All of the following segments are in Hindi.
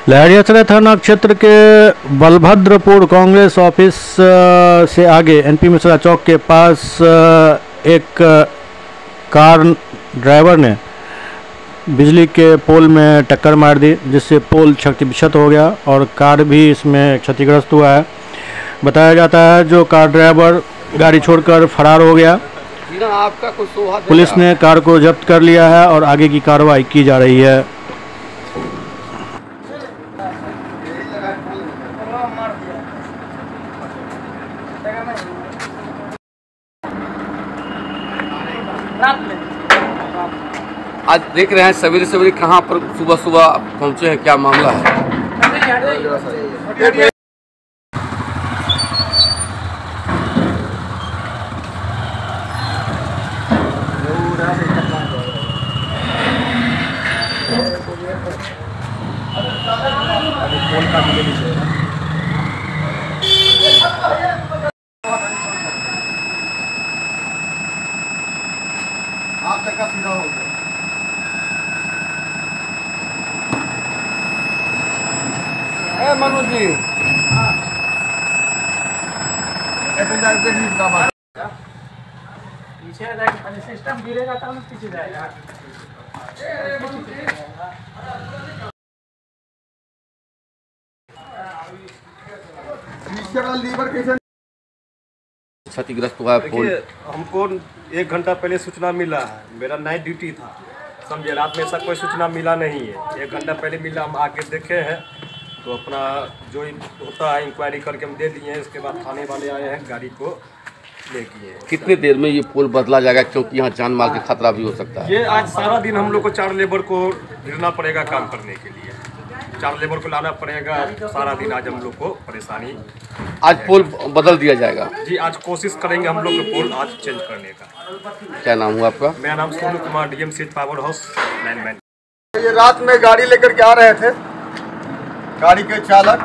लहरियासराय थाना क्षेत्र के बलभद्रपुर कांग्रेस ऑफिस से आगे एनपी मिश्रा चौक के पास एक कार ड्राइवर ने बिजली के पोल में टक्कर मार दी, जिससे पोल क्षतिविक्षत हो गया और कार भी इसमें क्षतिग्रस्त हुआ है। बताया जाता है जो कार ड्राइवर गाड़ी छोड़कर फरार हो गया। पुलिस ने कार को जब्त कर लिया है और आगे की कार्रवाई की जा रही है। आज देख रहे हैं सवेरे सवेरे कहाँ पर सुबह सुबह पहुँचे हैं, क्या मामला है? आप तक का सीधा हो गया। मनोज जी पीछे सिस्टम गिरेगा तो हम पीछे जाएगा। लीवर कैसे क्षतिग्रस्त हुआ है पोल? हमको 1 घंटा पहले सूचना मिला है, मेरा नाइट ड्यूटी था, समझे। रात में ऐसा कोई सूचना मिला नहीं है, 1 घंटा पहले मिला। हम आके देखे हैं तो अपना जो होता है इंक्वायरी करके हम दे दिए हैं। इसके बाद थाने वाले आए हैं, गाड़ी को ले गए। कितने देर में ये पोल बदला जाएगा, क्योंकि यहाँ जान माल का खतरा भी हो सकता है? ये आज सारा दिन हम लोग को 4 लेबर को गिरना पड़ेगा काम करने के लिए, 4 लेबर को लाना पड़ेगा सारा दिन। आज हम लोग को परेशानी। आज पोल बदल दिया जाएगा जी, आज कोशिश करेंगे हम लोग पोल आज चेंज करने का। क्या नाम हुआ आपका? मेरा नाम Sonu Kumar, DMC power house lineman. ये रात में गाड़ी लेकर के आ रहे थे, गाड़ी के चालक,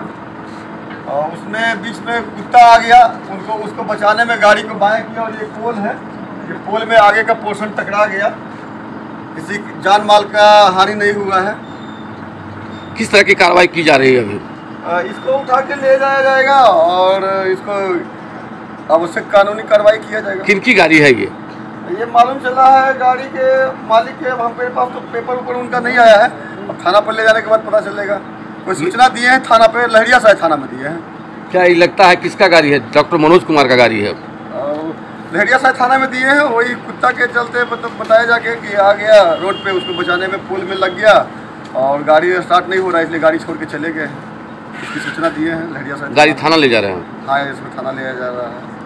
और उसमें बीच में कुत्ता आ गया। उसको बचाने में गाड़ी को बाएं किया और ये पोल है, ये पोल में आगे का पोर्शन टकरा गया। किसी जान माल का हानि नहीं हुआ है। किस तरह की कार्रवाई की जा रही है अभी? इसको उठा के ले जाया जाएगा और इसको आवश्यक कानूनी कार्रवाई किया जाएगा। किनकी गाड़ी है ये? ये मालूम चला है गाड़ी के मालिक के। मेरे पास तो पेपर ऊपर उनका नहीं आया है, अब थाना पर ले जाने के बाद पता चलेगा। कोई सूचना दिए हैं थाना पे, लहरियासराय थाना में दिए हैं। क्या ये लगता है किसका गाड़ी है? डॉक्टर मनोज कुमार का गाड़ी है? लहरियासराय थाना में दिए हैं। वही कुत्ता के चलते बताया जाके कि आ गया रोड पे, उसको बचाने में पोल में लग गया और गाड़ी स्टार्ट नहीं हो रहा, इसलिए गाड़ी छोड़ के चले गए। इसकी सूचना दिए हैं लहरियासराय। गाड़ी थाना ले जा रहे हैं? हाँ, इसमें थाना ले जा रहा है।